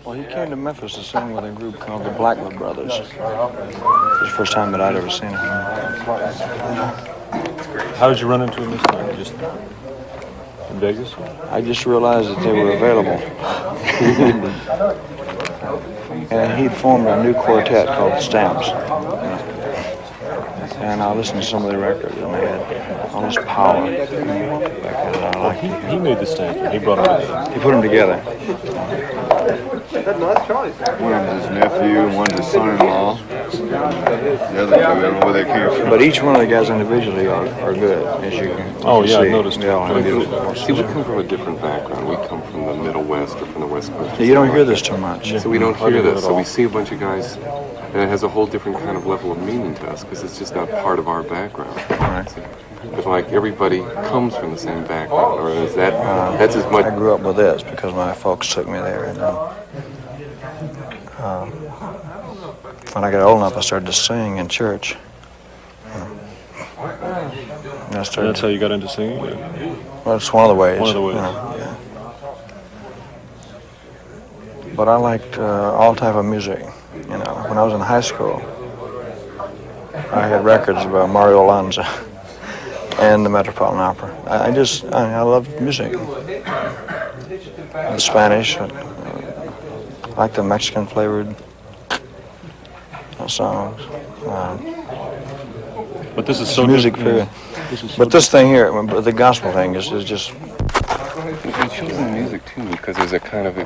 Well, he came to Memphis to sing with a group called the Blackwood Brothers. It was the first time that I'd ever seen him. How did you run into him this time? Just in Vegas? I just realized that they were available. And he'd formed a new quartet called the Stamps. And I listened to some of their records, and they had all this power. He made the Stamps. He brought them together. He put them together. One of his nephew, and one of his son-in-law. The other two, I don't know where they came from. But each one of the guys individually are good, as you can see. I noticed. See, we come from a different background. We come from the Middle West or from the West Coast. You don't hear this too much. So we don't hear this. So we see a bunch of guys, and it has a whole different kind of level of meaning to us because it's just not part of our background. Right. But like everybody comes from the same background, or is that that's as much? I grew up with this because my folks took me there, and when I got old enough, I started to sing in church. And That's how you got into singing? Well, it's one of the ways. One of the ways. Yeah. But I liked all type of music. You know, when I was in high school, I had records by Mario Lanza and the Metropolitan Opera. I loved music. The Spanish, I like the Mexican flavored songs. But this is so music period. But this thing here, the gospel thing, is just. It shows in the music too, because there's a kind of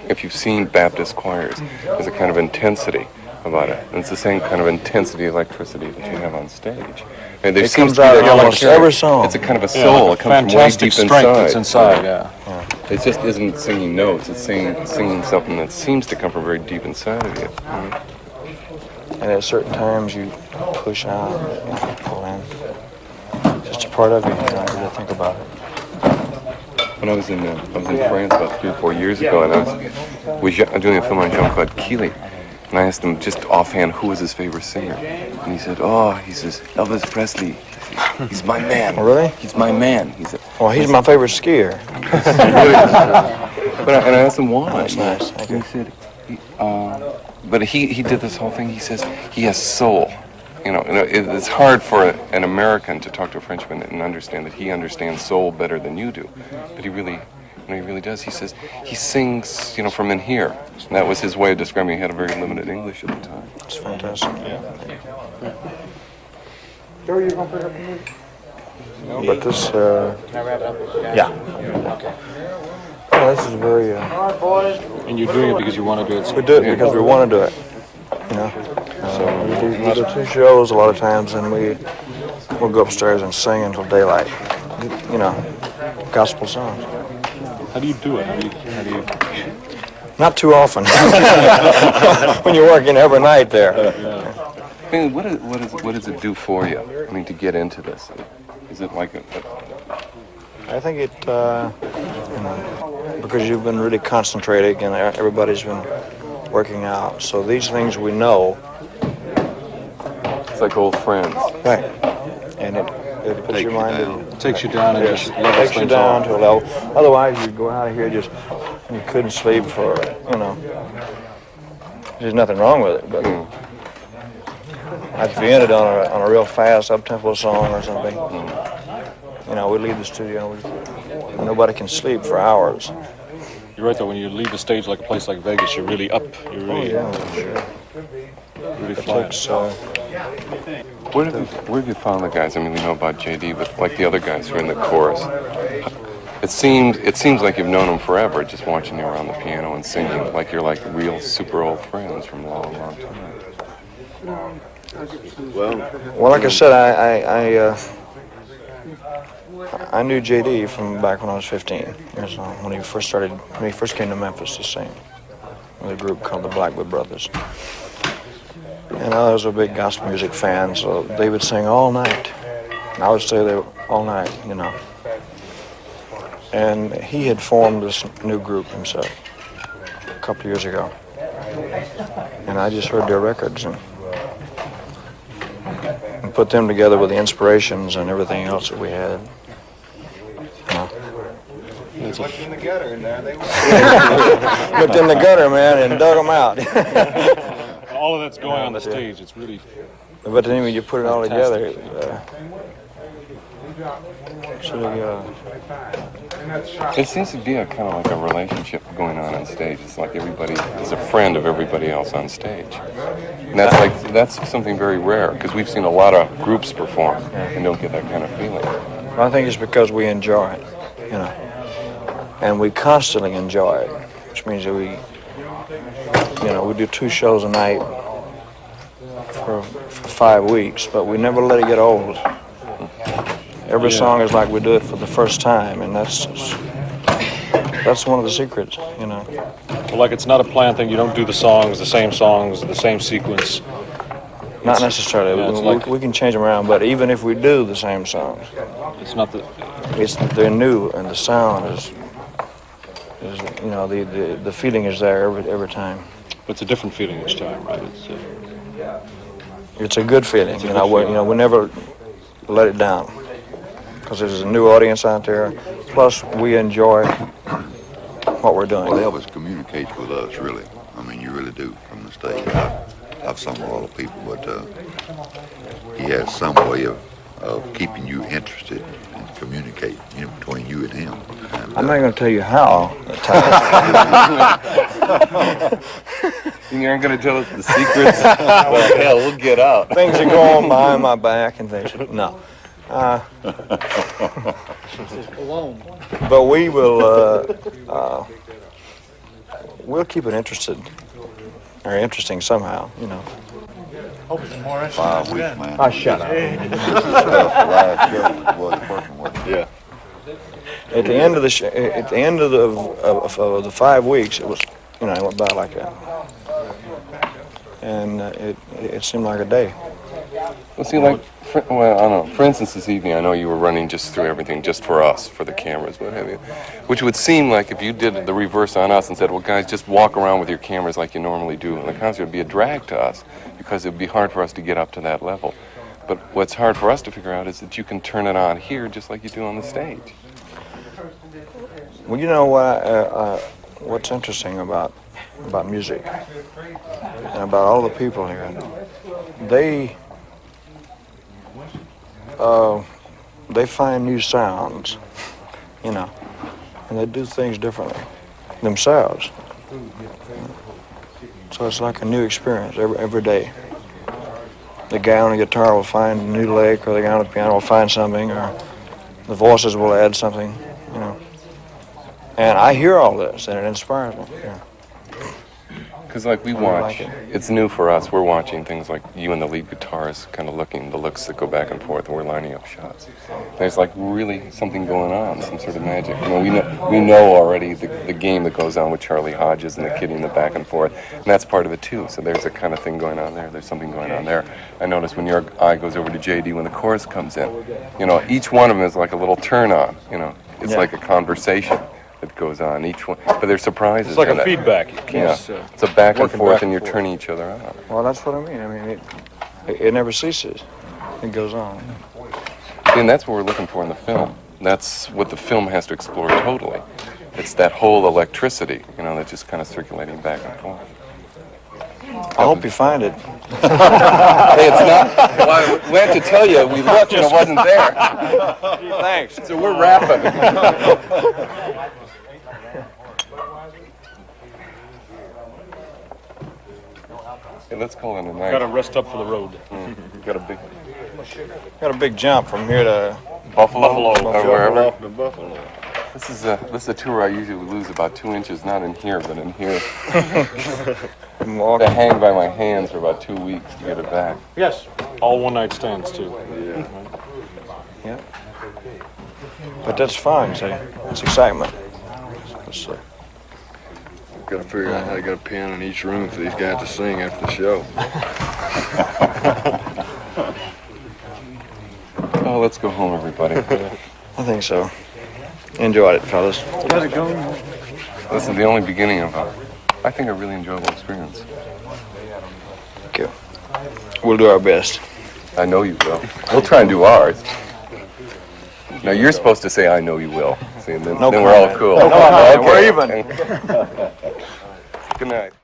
if you've seen Baptist choirs, there's a kind of intensity about it, and it's the same kind of intensity, electricity that you have on stage. And there it comes out of almost every song. It's a kind of a soul. Like it comes from way deep strength inside. that's inside. Yeah. It just isn't singing notes. It's singing something that seems to come from very deep inside of you. And at certain times you push out and pull in. It's just a part of you. You don't really think about it. When I was in France about 3 or 4 years ago, and I was doing a film on Jean-Claude Keely, and I asked him just offhand who was his favorite singer, and he said, Elvis Presley. He's my man. Oh, really? He's my man. He said, well, he's my favorite skier. And I asked him why. That's nice. And he said, but he did this whole thing. He says he has soul. You know, it's hard for an American to talk to a Frenchman and understand that he understands soul better than you do. But he really does. He says he sings, from in here. And that was his way of describing. He had a very limited English at the time. It's fantastic. Yeah. Joe, you gonna put up the music? No, but this. Can I wrap it up? Yeah. Okay. Well, this is very. All right, boys. And you're doing it because you want to do it. We do it because we want to do it. You know. So we do 2 shows a lot of times, and we'll go upstairs and sing until daylight. You know, gospel songs. How do you do it? How do you? Not too often. When you're working every night there. Yeah. I mean, what does it do for you? I mean, to get into this, is it like I think it, because you've been really concentrating and everybody's been working out. So these things we know. It's like old friends. Right. And it puts your mind It takes you down and just levels takes you things down off. to a level. Otherwise, you'd go out of here and you couldn't sleep for, There's nothing wrong with it, but if you ended on a real fast up-tempo song or something, we leave the studio and nobody can sleep for hours. You're right though. When you leave the stage like a place like Vegas, you're really up. You're really, Sure. really flying. Where have you found the guys? I mean, we know about JD, but like the other guys who are in the chorus, it seems like you've known them forever, just watching you around the piano and singing, like you're like real super old friends from a long, long time. Well, like I said, I knew JD from back when I was 15. When he first came to Memphis to sing with a group called the Blackwood Brothers. And I was a big gospel music fan, so they would sing all night. And I would stay there all night, And he had formed this new group himself a couple of years ago. And I just heard their records and put them together with the inspirations and everything else that we had. looked in the gutter, man, and dug them out. All of that's going on the stage. It's really But then when you put it all together, It seems to be a kind of like a relationship going on stage. It's like everybody is a friend of everybody else on stage. And that's something very rare, because we've seen a lot of groups perform and don't get that kind of feeling. I think it's because we enjoy it, you know, and we constantly enjoy it, which means that we do 2 shows a night for 5 weeks, but we never let it get old. Every song is like we do it for the first time, and that's one of the secrets, you know. well, like it's not a planned thing. You don't do the same sequence. Not necessarily. Yeah, we can change them around, but even if we do the same songs, It's not the. they're new, and the sound is you know, the feeling is there every time. It's a different feeling each time, right? It's a good feeling. We never let it down, because there's a new audience out there. Plus, we enjoy what we're doing. Well, Elvis communicates with us, really. I mean, you really do from the stage. I've sung with a lot of people, but he has some way of keeping you interested and communicate between you and him. And, I'm not going to tell you how. You aren't going to tell us the secrets? Well, hell, we'll get out. Things that go on behind my back and things. No. But we will. We'll keep it interesting somehow, you know. Hope it's more 5 weeks, man. Oh, shut up. The last show was working with. Yeah. At the end of the the 5 weeks, it was, it went by like that, and it seemed like a day. Well, see, I don't know. For instance, this evening, I know you were running just through everything just for us, for the cameras, what have you. Which would seem like if you did the reverse on us and said, well, guys, just walk around with your cameras like you normally do, and the concert would be a drag to us, because it would be hard for us to get up to that level. But what's hard for us to figure out is that you can turn it on here just like you do on the stage. Well, you know what's interesting about music and about all the people here, they find new sounds, and they do things differently themselves. So it's like a new experience every day. The guy on the guitar will find a new lick, or the guy on the piano will find something, or the voices will add something, And I hear all this, and it inspires me. Because we watch, it's new for us. We're watching things like you and the lead guitarist kind of looking, the looks that go back and forth, and we're lining up shots. There's really something going on, some sort of magic. We know already the game that goes on with Charlie Hodges and the kidding, the back and forth, and that's part of it too. So there's a kind of thing going on there. There's something going on there. I notice when your eye goes over to JD when the chorus comes in, each one of them is like a little turn on. It's like a conversation that goes on each one, but there's surprises. It's like in a it. feedback. It's a back and forth, and you're turning each other on. Well, that's what I mean. It never ceases. It goes on. And that's what we're looking for in the film. That's what the film has to explore totally. It's that whole electricity, that's just kind of circulating back and forth. I hope you find it. Hey, it's not. Well, we have to tell you, we looked and it wasn't there. Thanks. So we're wrapping. Hey, let's call it a night. Got to rest up for the road. Got Got a big jump from here to Buffalo or wherever. Off to Buffalo. This is a tour I usually lose about 2 inches, not in here, but in here. walking. To hang by my hands for about 2 weeks to get it back. Yes. All one-night stands, too. Yeah. But that's fun, see. It's excitement. It's, Got to figure out how to get a piano in each room for these guys to sing after the show. Oh, let's go home, everybody. I think so. Enjoyed it, fellas. How's it going? This is the only beginning of I think a really enjoyable experience. Thank you. We'll do our best. I know you will. We'll try and do ours. Now, you're supposed to say, I know you will. See, and then, No then we're all comment. cool. No comment. Okay. We're even. Good night.